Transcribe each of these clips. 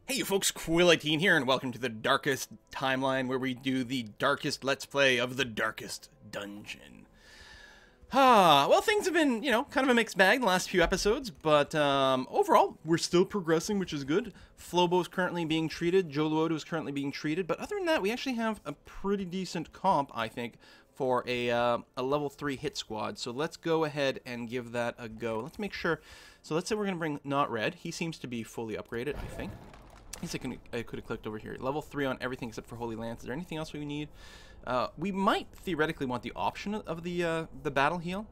Hey you folks, Quill18 here, and welcome to the Darkest Timeline, where we do the darkest Let's Play of the Darkest Dungeon. Well, things have been, kind of a mixed bag the last few episodes, but overall, we're still progressing, which is good. Flobo's currently being treated, Joe Luoto is currently being treated, but other than that, we actually have a pretty decent comp, I think, for a level 3 hit squad. So let's go ahead and give that a go. Let's make sure. So let's say we're going to bring Not Red. He seems to be fully upgraded, I think. I could have clicked over here. Level 3 on everything except for Holy Lance. Is there anything else we need? We might theoretically want the option of the battle heal.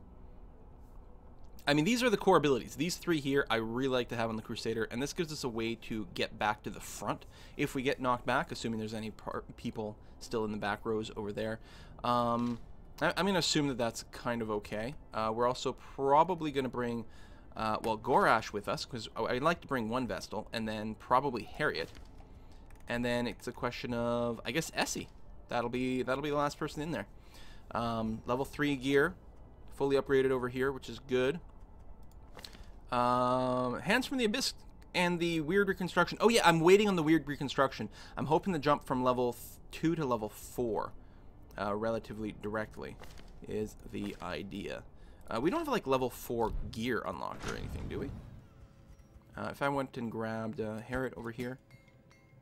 I mean, these are the core abilities. These three here I really like to have on the Crusader, and this gives us a way to get back to the front if we get knocked back, assuming there's any people still in the back rows over there. I'm going to assume that that's kind of okay. We're also probably going to bring... well, Gorash with us, because I'd like to bring one Vestal, and then probably Harriet. And then it's a question of, I guess, Essie. That'll be the last person in there. Level 3 gear, fully upgraded over here, which is good. Hands from the Abyss and the Weird Reconstruction. Oh yeah, I'm waiting on the Weird Reconstruction. I'm hoping to jump from level 2 to level 4 relatively directly, is the idea. We don't have like level 4 gear unlocked or anything, do we? If I went and grabbed Harriet over here.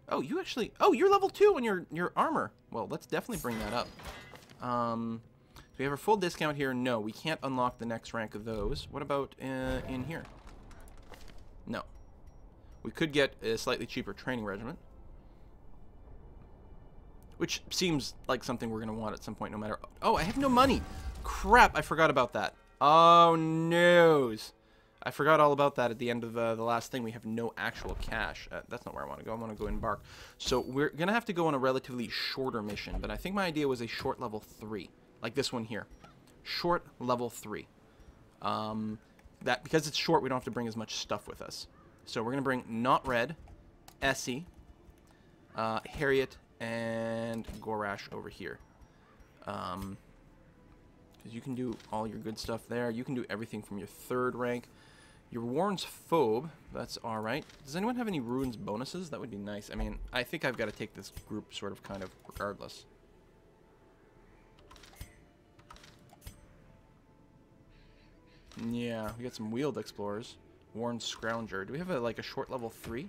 Oh, you actually... Oh, you're level 2 on your armor. Well, let's definitely bring that up. So we have our full discount here. No, we can't unlock the next rank of those. What about in here? No. We could get a slightly cheaper training regiment. Which seems like something we're going to want at some point no matter... Oh, I have no money! Crap, I forgot about that. Oh, noes. I forgot all about that at the end of the last thing. We have no actual cash. That's not where I want to go. I want to go embark. So we're going to have to go on a relatively shorter mission. But I think my idea was a short level 3. Like this one here. Short level 3. Because it's short, we don't have to bring as much stuff with us. So we're going to bring Not Red, Essie, Harriet, and Gorash over here. Because you can do all your good stuff there. You can do everything from your 3rd rank. Your Warren's Phobe, that's alright. Does anyone have any runes bonuses? That would be nice. I mean, I think I've got to take this group sort of kind of regardless. Yeah, we got some wheeled explorers. Warren's Scrounger. Do we have like a short level 3?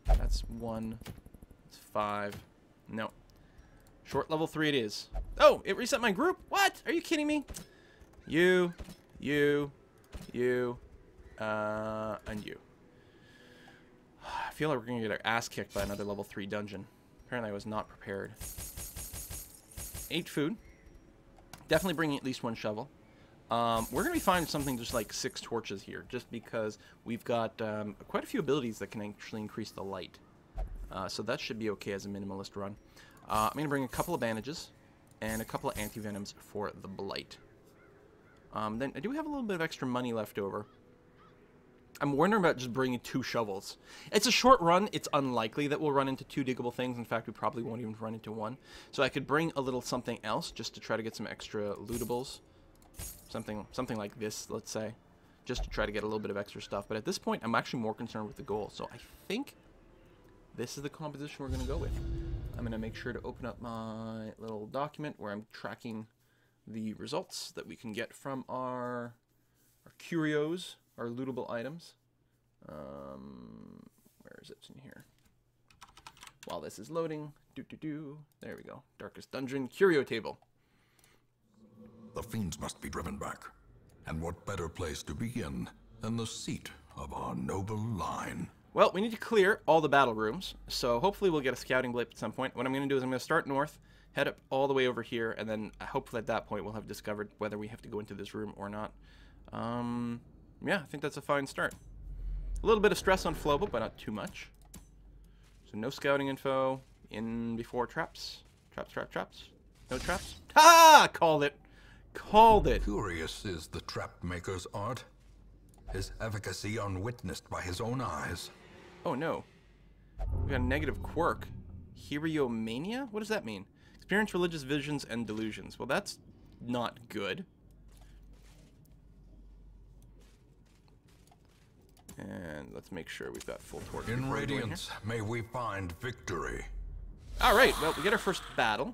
That's 1. That's 5. No. Short level 3 it is. Oh, it reset my group? What? Are you kidding me? You, and you. I feel like we're going to get our ass kicked by another level 3 dungeon. Apparently I was not prepared. 8 food. Definitely bringing at least 1 shovel. We're going to be finding something just like 6 torches here, just because we've got quite a few abilities that can actually increase the light. So that should be okay as a minimalist run. I'm going to bring a couple of bandages and a couple of anti-venoms for the blight. Then I do have a little bit of extra money left over. I'm wondering about just bringing 2 shovels. It's a short run. It's unlikely that we'll run into 2 diggable things. In fact, we probably won't even run into 1. So I could bring a little something else just to try to get some extra lootables. Something like this, let's say. Just to try to get a little bit of extra stuff. But at this point, I'm actually more concerned with the goal. So I think this is the composition we're going to go with. I'm going to make sure to open up my little document where I'm tracking the results that we can get from our curios, our lootable items. Where is it in here? While this is loading, there we go. Darkest Dungeon curio table. The fiends must be driven back. And what better place to begin than the seat of our noble line? Well, we need to clear all the battle rooms, so hopefully we'll get a scouting blip at some point. What I'm going to do is I'm going to start north, head up all the way over here, and then hopefully at that point we'll have discovered whether we have to go into this room or not. Yeah, I think that's a fine start. A little bit of stress on Flobo, but not too much. So no scouting info in before traps. Traps. No traps. Ha! Called it. Called it. Curious is the trap maker's art. His efficacy unwitnessed by his own eyes. Oh no. We got a negative quirk. Heriomania? What does that mean? Experience religious visions and delusions. Well, that's not good. And let's make sure we've got full torch. In Radiance, may we find victory. Alright, well, we get our first battle.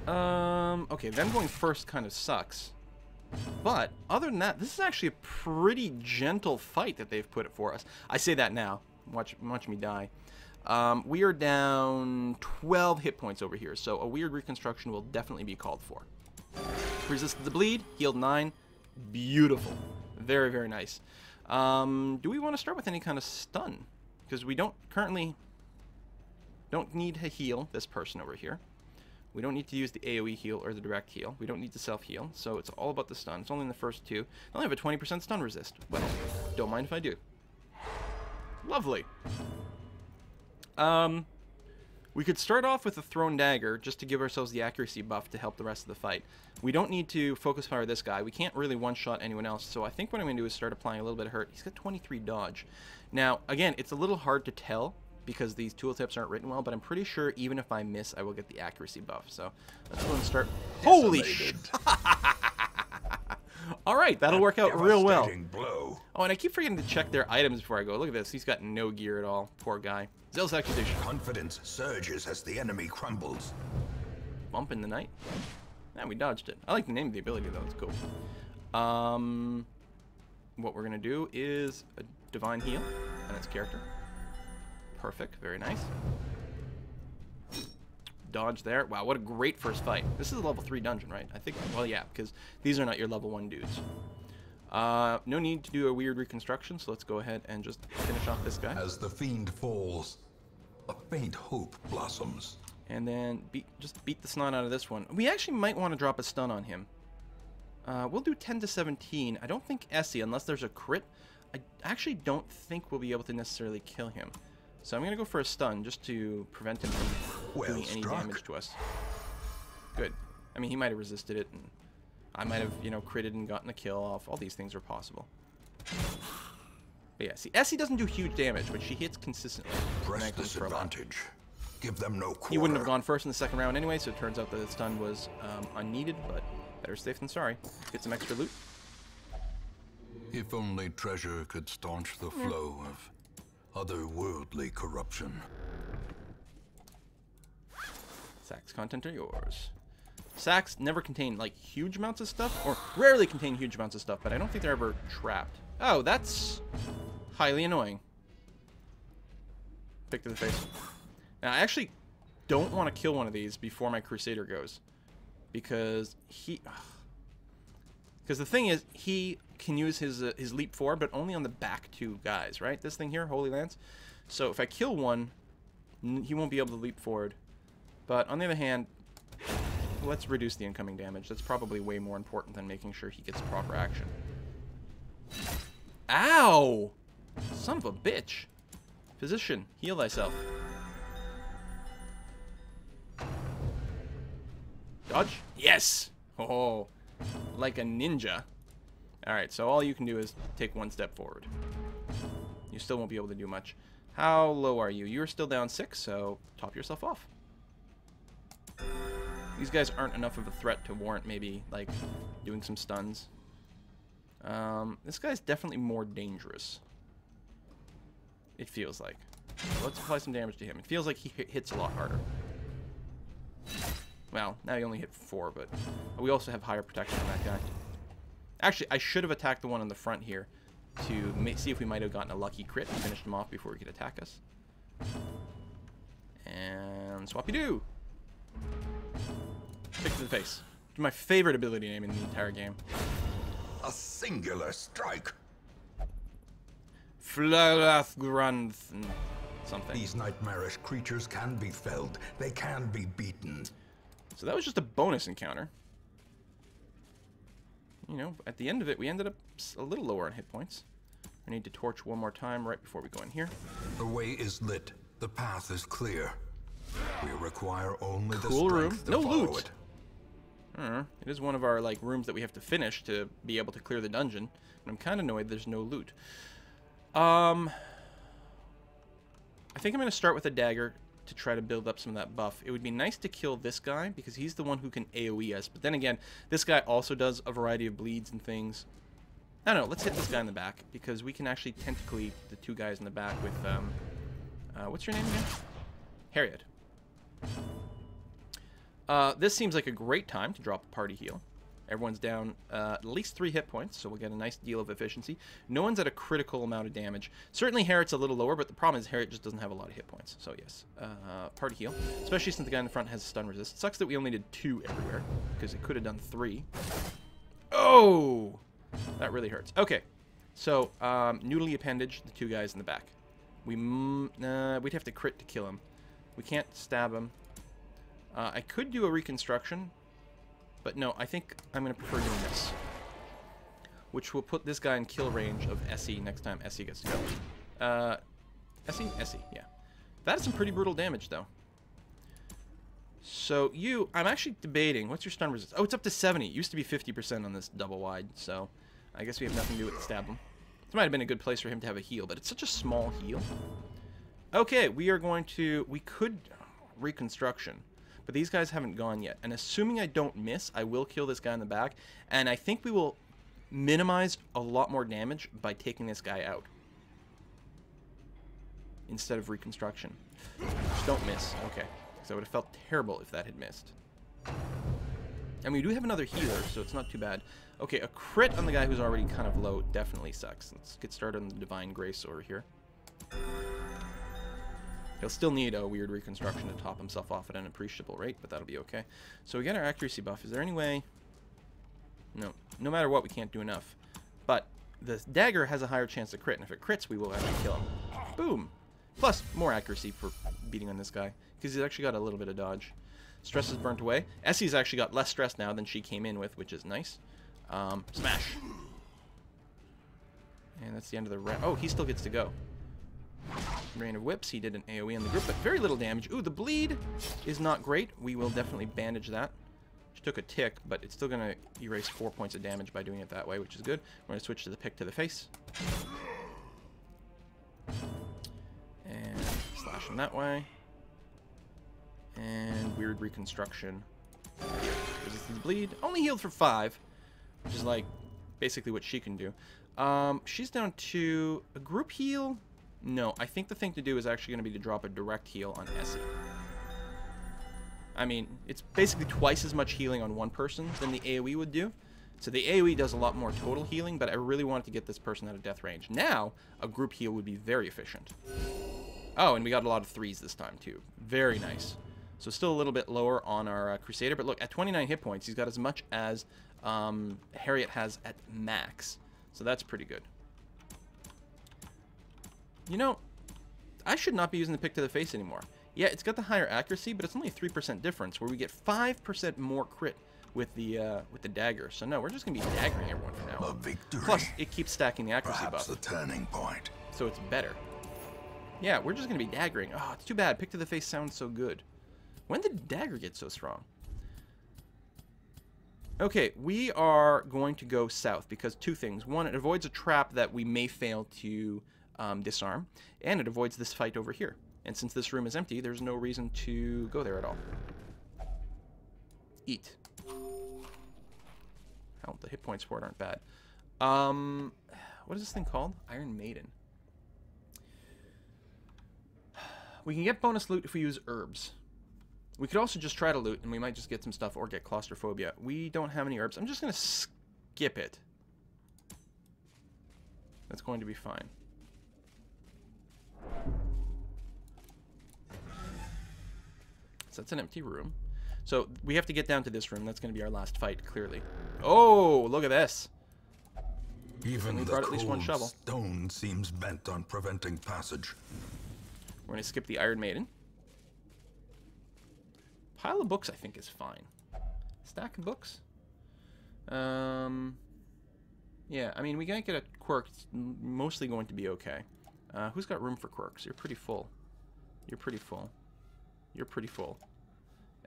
Okay, them going first kind of sucks. But, other than that, this is actually a pretty gentle fight that they've put it for us. I say that now. Watch me die. We are down 12 hit points over here, so a weird reconstruction will definitely be called for. Resisted the bleed, healed 9. Beautiful. Very, very nice. Do we want to start with any kind of stun? Because we don't need to heal this person over here. We don't need to use the AoE heal or the direct heal. We don't need to self-heal, so it's all about the stun. It's only in the first 2. I only have a 20% stun resist. Well, don't mind if I do. Lovely. We could start off with a thrown dagger just to give ourselves the accuracy buff to help the rest of the fight. We don't need to focus fire this guy. We can't really one-shot anyone else, so I think what I'm going to do is start applying a little bit of hurt. He's got 23 dodge. Now, again, it's a little hard to tell because these tooltips aren't written well, but I'm pretty sure even if I miss, I will get the accuracy buff. So let's go and start. Holy shit! All right, that'll work out real well. Blow. Oh, and I keep forgetting to check their items before I go. Look at this. He's got no gear at all. Poor guy. Zealous Accusation. Confidence surges as the enemy crumbles. Bump in the night. Yeah, we dodged it. I like the name of the ability, though. It's cool. What we're going to do is a Divine Heal on its character. Perfect. Very nice. Dodge there. Wow, what a great first fight. This is a level 3 dungeon, right? I think, well, yeah, because these are not your level 1 dudes. No need to do a weird reconstruction, so let's go ahead and just finish off this guy. As the fiend falls, a faint hope blossoms. And then just beat the snot out of this one. We actually might want to drop a stun on him. We'll do 10 to 17. I don't think Essie, unless there's a crit, I actually don't think we'll be able to necessarily kill him. So I'm going to go for a stun just to prevent him from doing any damage to us. Good. I mean, he might have resisted it, and I might have, you know, critted and gotten a kill off. All these things are possible. But yeah, see, Essie doesn't do huge damage, but she hits consistently. Press this advantage. Give them no quarter. He wouldn't have gone first in the second round anyway, so it turns out that the stun was unneeded, but better safe than sorry. Get some extra loot. If only treasure could staunch the flow of otherworldly corruption. Sacks content are yours. Sacks never contain, like, huge amounts of stuff, or rarely contain huge amounts of stuff, but I don't think they're ever trapped. Oh, that's highly annoying. Pick to the face. Now, I actually don't want to kill one of these before my Crusader goes, because because the thing is, he can use his leap forward, but only on the back 2 guys, right? This thing here, Holy Lance. So if I kill one, he won't be able to leap forward. But on the other hand, let's reduce the incoming damage. That's probably way more important than making sure he gets proper action. Ow! Son of a bitch. Physician, heal thyself. Dodge? Yes! Oh, like a ninja. Alright, so all you can do is take 1 step forward. You still won't be able to do much. How low are you? You're still down 6, so top yourself off. These guys aren't enough of a threat to warrant maybe, like, doing some stuns. This guy's definitely more dangerous. It feels like. So let's apply some damage to him. It feels like he hits a lot harder. Well, now he only hit 4, but we also have higher protection on that guy. Actually, I should have attacked the one on the front here to see if we might have gotten a lucky crit and finished him off before he could attack us. And swappy-doo! Pick to the face. My favorite ability name in the entire game. A singular strike. Flalathgrunth something. These nightmarish creatures can be felled. They can be beaten. So that was just a bonus encounter. You know, at the end of it, we ended up a little lower on hit points. I need to torch one more time right before we go in here. The way is lit. The path is clear. We require only the Cool room. strength to No follow loot. it. It is one of our like rooms that we have to finish to be able to clear the dungeon. And I'm kind of annoyed there's no loot. I think I'm going to start with a dagger to try to build up some of that buff. It would be nice to kill this guy because he's the one who can AoE us. But then again, this guy also does a variety of bleeds and things. I don't know. Let's hit this guy in the back because we can actually tentacly the two guys in the back with what's your name again? Harriet. This seems like a great time to drop a party heal. Everyone's down at least 3 hit points, so we'll get a nice deal of efficiency. No one's at a critical amount of damage. Certainly Harriet's a little lower, but the problem is Harriet just doesn't have a lot of hit points. So yes, party heal. Especially since the guy in the front has stun resist. Sucks that we only did 2 everywhere, because it could have done 3. Oh! That really hurts. Okay, so noodly appendage, the 2 guys in the back. We'd have to crit to kill him. We can't stab him. I could do a reconstruction, but no, I think I'm going to prefer doing this. Which will put this guy in kill range of Essie next time Essie gets to go. Essie? Essie, yeah. That is some pretty brutal damage, though. So I'm actually debating, what's your stun resist? Oh, it's up to 70. It used to be 50% on this double wide, so I guess we have nothing to do with stab him. This might have been a good place for him to have a heal, but it's such a small heal. Okay, we could reconstruction. But these guys haven't gone yet. And assuming I don't miss, I will kill this guy in the back. And I think we will minimize a lot more damage by taking this guy out. Instead of reconstruction. Just don't miss. Okay. Because I would have felt terrible if that had missed. And we do have another healer, so it's not too bad. Okay, a crit on the guy who's already kind of low definitely sucks. Let's get started on the Divine Grace over here. He'll still need a weird reconstruction to top himself off at an appreciable rate, but that'll be okay. So we get our accuracy buff. Is there any way? No. No matter what, we can't do enough. But the dagger has a higher chance to crit, and if it crits, we will actually kill him. Boom! Plus, more accuracy for beating on this guy, because he's actually got a little bit of dodge. Stress is burnt away. Essie's actually got less stress now than she came in with, which is nice. Smash! And that's the end of the round. Oh, he still gets to go. Rain of Whips, he did an AoE on the group, but very little damage. Ooh, the bleed is not great. We will definitely bandage that. She took a tick, but it's still going to erase 4 points of damage by doing it that way, which is good. We're going to switch to the pick to the face. And slash him that way. And weird reconstruction. Resistance bleed. Only healed for 5, which is like basically what she can do. She's down to a group heal. No, I think the thing to do is actually going to be to drop a direct heal on Essie. I mean, it's basically twice as much healing on one person than the AoE would do. So the AoE does a lot more total healing, but I really wanted to get this person out of death range. Now, a group heal would be very efficient. Oh, and we got a lot of 3s this time, too. Very nice. So still a little bit lower on our Crusader, but look, at 29 hit points, he's got as much as Harriet has at max. So that's pretty good. You know, I should not be using the pick to the face anymore. Yeah, it's got the higher accuracy, but it's only a 3% difference, where we get 5% more crit with the dagger. So no, we're just gonna be daggering everyone for now. A victory. Plus, it keeps stacking the accuracy Perhaps buff, the turning point. so it's better. Yeah, we're just gonna be daggering. Oh, it's too bad. Pick to the face sounds so good. When did dagger get so strong? Okay, we are going to go south because 2 things. One, it avoids a trap that we may fail to disarm, and it avoids this fight over here. And since this room is empty, there's no reason to go there at all. Eat. Hell, the hit points for it aren't bad. What is this thing called? Iron Maiden. We can get bonus loot if we use herbs. We could also just try to loot, and we might just get some stuff or get claustrophobia. We don't have any herbs. I'm just going to skip it. That's going to be fine. So that's an empty room. So we have to get down to this room. That's going to be our last fight, clearly. Oh, look at this. Even we the brought at least one shovel. stone seems bent on preventing passage. We're going to skip the Iron Maiden. Pile of books, I think, is fine. Stack of books? Yeah, I mean, we might get a quirk. It's mostly going to be okay. Who's got room for quirks? You're pretty full. You're pretty full. You're pretty full.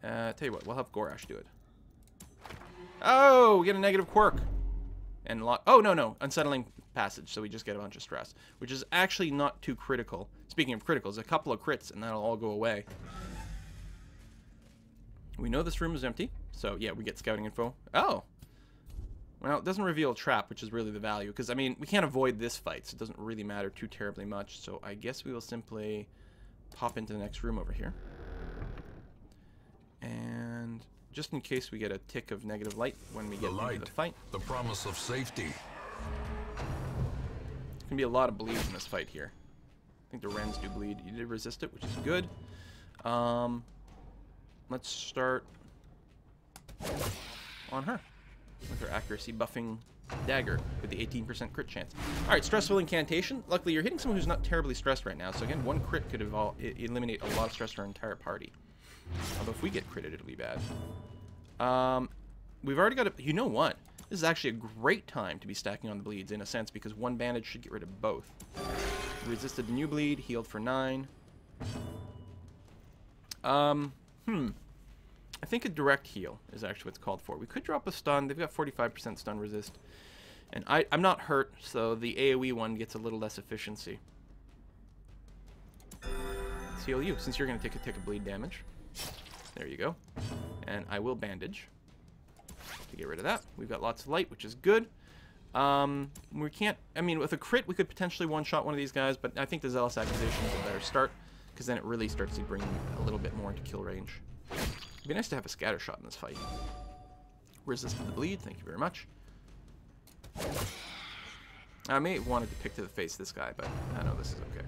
Tell you what, we'll have Gorash do it. Oh, we get a negative quirk. And a lot. Oh, no. Unsettling passage, so we just get a bunch of stress. Which is actually not too critical. Speaking of criticals, a couple of crits, and that'll all go away. We know this room is empty, so yeah, we get scouting info. Oh! Well, it doesn't reveal a trap, which is really the value. Because, I mean, we can't avoid this fight, so it doesn't really matter too terribly much. So I guess we will simply pop into the next room over here. And just in case we get a tick of negative light when we get into the fight. The promise of safety. There's going to be a lot of bleeds in this fight here. I think the Wrens do bleed. You did resist it, which is good. Let's start on her with her accuracy buffing dagger with the 18% crit chance. All right, stressful incantation. Luckily, you're hitting someone who's not terribly stressed right now. So again, one crit could eliminate a lot of stress for our entire party. Although if we get critted, it'll be bad. We've already got a... You know what? This is actually a great time to be stacking on the bleeds in a sense because one bandage should get rid of both. Resisted the new bleed, healed for 9. I think a direct heal is actually what's called for. We could drop a stun. They've got 45% stun resist. And I'm not hurt, so the AoE one gets a little less efficiency. Let's heal you, since you're going to take a tick of bleed damage. There you go. And I will bandage to get rid of that. We've got lots of light, which is good. We can't... I mean, with a crit, we could potentially one-shot one of these guys, but I think the Zealous Accusation is a better start, because then it really starts to bring a little bit more into kill range. It'd be nice to have a scatter shot in this fight. Resisted the bleed, thank you very much. I may have wanted to pick to the face this guy, but I know this is okay.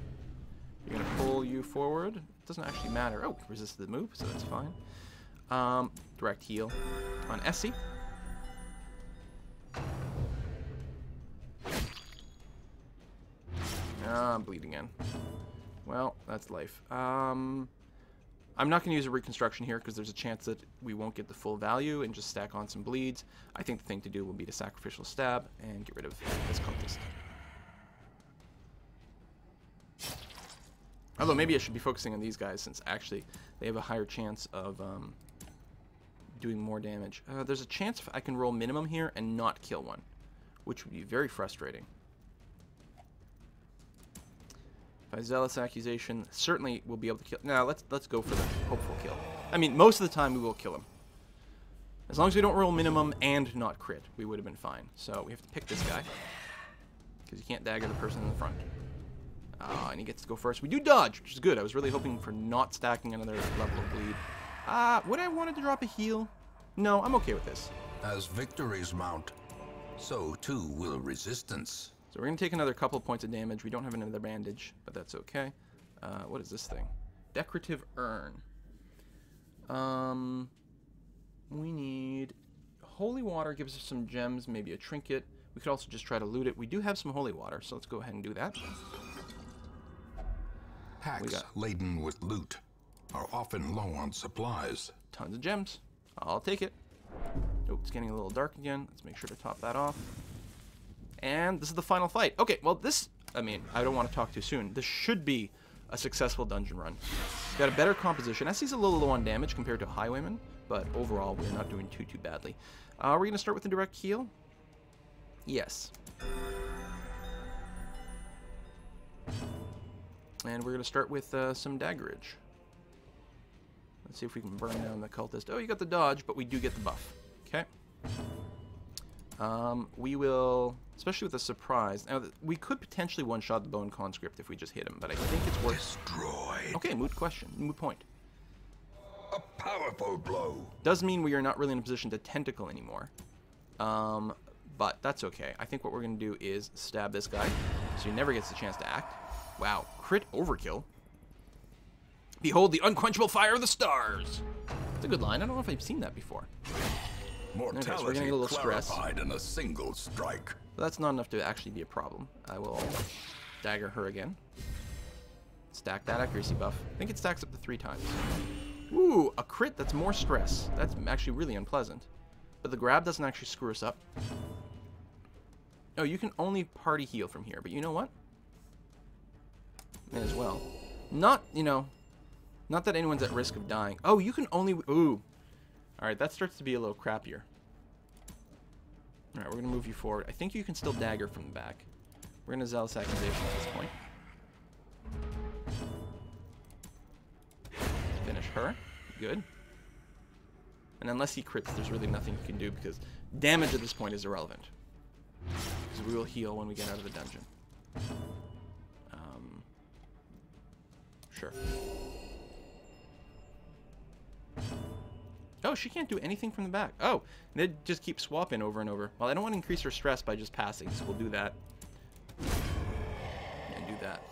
You're going to pull you forward. It doesn't actually matter. Oh, resisted the move, so that's fine. Direct heal on Essie. I'm bleeding again. Well, that's life. I'm not going to use a reconstruction here because there's a chance that we won't get the full value and just stack on some bleeds. I think the thing to do will be to sacrificial stab and get rid of this cultist. Although maybe I should be focusing on these guys since actually they have a higher chance of doing more damage. There's a chance I can roll minimum here and not kill one, which would be very frustrating. By Zealous Accusation, certainly we'll be able to kill. Now let's go for the hopeful kill. I mean, most of the time we will kill him. As long as we don't roll minimum and not crit, we would have been fine. So we have to pick this guy because you can't dagger the person in the front. And he gets to go first. We do dodge, which is good. I was really hoping for not stacking another level of bleed. Would I wanted to drop a heal? No, I'm okay with this. As victories mount, so too will resistance. So we're going to take another couple of points of damage. We don't have another bandage, but that's okay. What is this thing? Decorative urn. We need... Holy water gives us some gems, maybe a trinket. We could also just try to loot it. We do have some holy water, so let's go ahead and do that. Packs laden with loot are often low on supplies. Tons of gems. I'll take it. Oh, it's getting a little dark again. Let's make sure to top that off. And this is the final fight. Okay, well this, I mean, I don't want to talk too soon. This should be a successful dungeon run. Got a better composition. Essie's a little low on damage compared to Highwayman, but overall we're not doing too badly. We're going to start with a direct heal. Yes. And we're going to start with some daggerage. Let's see if we can burn down the cultist. Oh, you got the dodge, but we do get the buff. Okay. We will, especially with a surprise. Now, we could potentially one-shot the Bone Conscript if we just hit him, but I think it's worth... Destroyed. Okay, moot question. Moot point. A powerful blow. Does mean we are not really in a position to tentacle anymore. But that's okay. I think what we're going to do is stab this guy, so he never gets the chance to act. Wow, crit overkill. Behold the unquenchable fire of the stars. That's a good line. I don't know if I've seen that before. Mortality okay, so we're getting a little stress. in a single strike. But that's not enough to actually be a problem. I will dagger her again. Stack that accuracy buff. I think it stacks up to 3 times. Ooh, a crit that's more stress. That's actually really unpleasant. But the grab doesn't actually screw us up. Oh, you can only party heal from here. But you know what? May as well. Not, you know, not that anyone's at risk of dying. Oh, you can only... Ooh. Alright, that starts to be a little crappier. Alright, we're going to move you forward. I think you can still dagger from the back. We're going to Zealous Accusation at this point. Finish her. Good. And unless he crits, there's really nothing you can do because damage at this point is irrelevant. Because we will heal when we get out of the dungeon. Sure. Oh, she can't do anything from the back. Oh, they just keep swapping over and over. Well, I don't want to increase her stress by just passing, so we'll do that. And do that.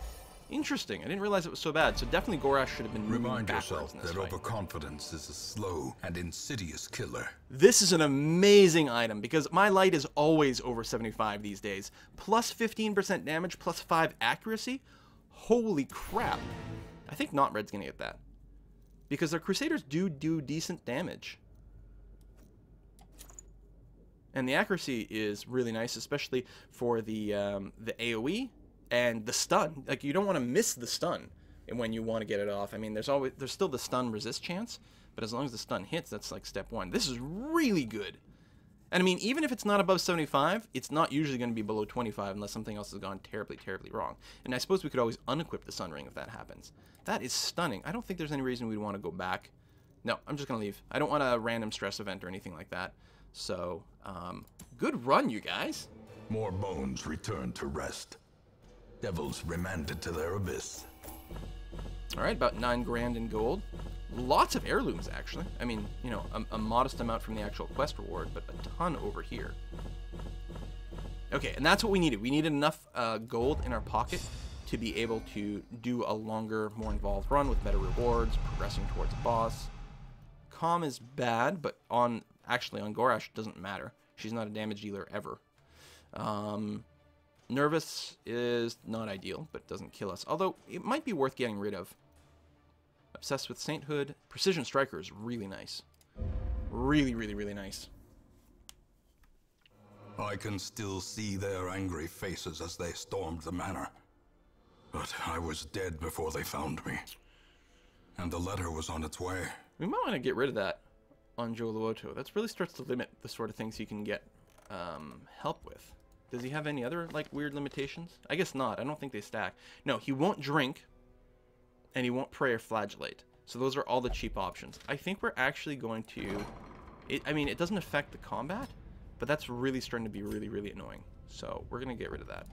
Interesting. I didn't realize it was so bad. So definitely Gorash should have been moving Remind backwards yourself in this that fight. overconfidence is a slow and insidious killer. This is an amazing item because my light is always over 75 these days. Plus 15% damage, plus 5 accuracy. Holy crap. I think Not Red's going to get that. Because their Crusaders do decent damage. And the accuracy is really nice, especially for the AoE and the stun. Like, you don't want to miss the stun when you want to get it off. I mean, there's still the stun resist chance, but as long as the stun hits, that's like step one. This is really good. And I mean, even if it's not above 75, it's not usually going to be below 25 unless something else has gone terribly, terribly wrong. And I suppose we could always unequip the Sun Ring if that happens. That is stunning. I don't think there's any reason we'd want to go back. No, I'm just going to leave. I don't want a random stress event or anything like that. So, good run, you guys. More bones returned to rest. Devils remanded to their abyss. All right, about 9 grand in gold. Lots of heirlooms, actually. I mean, you know, a modest amount from the actual quest reward, but a ton over here. Okay, and that's what we needed. We needed enough gold in our pocket to be able to do a longer, more involved run with better rewards, progressing towards a boss. Calm is bad, but actually on Gorash it doesn't matter. She's not a damage dealer ever. Nervous is not ideal, but doesn't kill us. Although, it might be worth getting rid of. Obsessed with Sainthood. Precision Striker is really nice. Really, really, really nice. I can still see their angry faces as they stormed the manor. But I was dead before they found me. And the letter was on its way. We might want to get rid of that on Joe Luoto. That really starts to limit the sort of things he can get help with. Does he have any other, like, weird limitations? I guess not. I don't think they stack. No, he won't drink, and he won't pray or flagellate. So those are all the cheap options. I think we're actually going to... I mean, it doesn't affect the combat, but that's really starting to be really, really annoying. So we're going to get rid of that.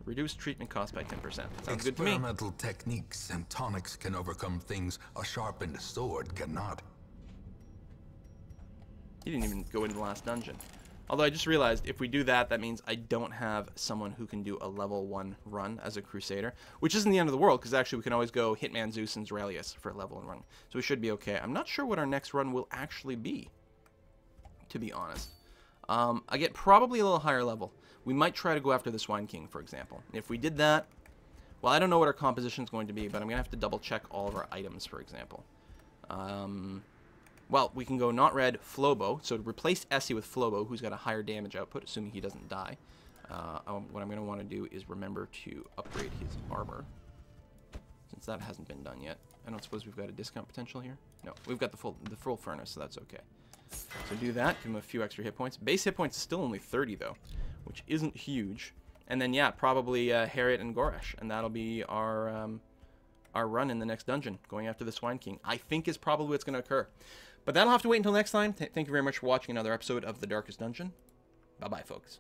Reduce treatment cost by 10%. Sounds good to me. Experimental techniques and tonics can overcome things a sharpened sword cannot. He didn't even go into the last dungeon. Although I just realized if we do that, that means I don't have someone who can do a level 1 run as a Crusader, which isn't the end of the world, because actually we can always go Hitman Zeus and Zeralius for a level 1 run. So we should be okay. I'm not sure what our next run will actually be, to be honest. I get probably a little higher level. We might try to go after the Swine King, for example. If we did that, well, I don't know what our composition is going to be, but I'm going to have to double check all of our items, for example. Well, we can go Not Red, Flobo. So to replace Essie with Flobo, who's got a higher damage output, assuming he doesn't die. What I'm going to want to do is remember to upgrade his armor, since that hasn't been done yet. I don't suppose we've got a discount potential here? No, we've got the full furnace, so that's okay. So do that, give him a few extra hit points. Base hit points is still only 30, though, which isn't huge. And then, yeah, probably Harriet and Gorash, and that'll be our run in the next dungeon, going after the Swine King. I think is probably what's going to occur. But that'll have to wait until next time. Thank you very much for watching another episode of The Darkest Dungeon. Bye-bye, folks.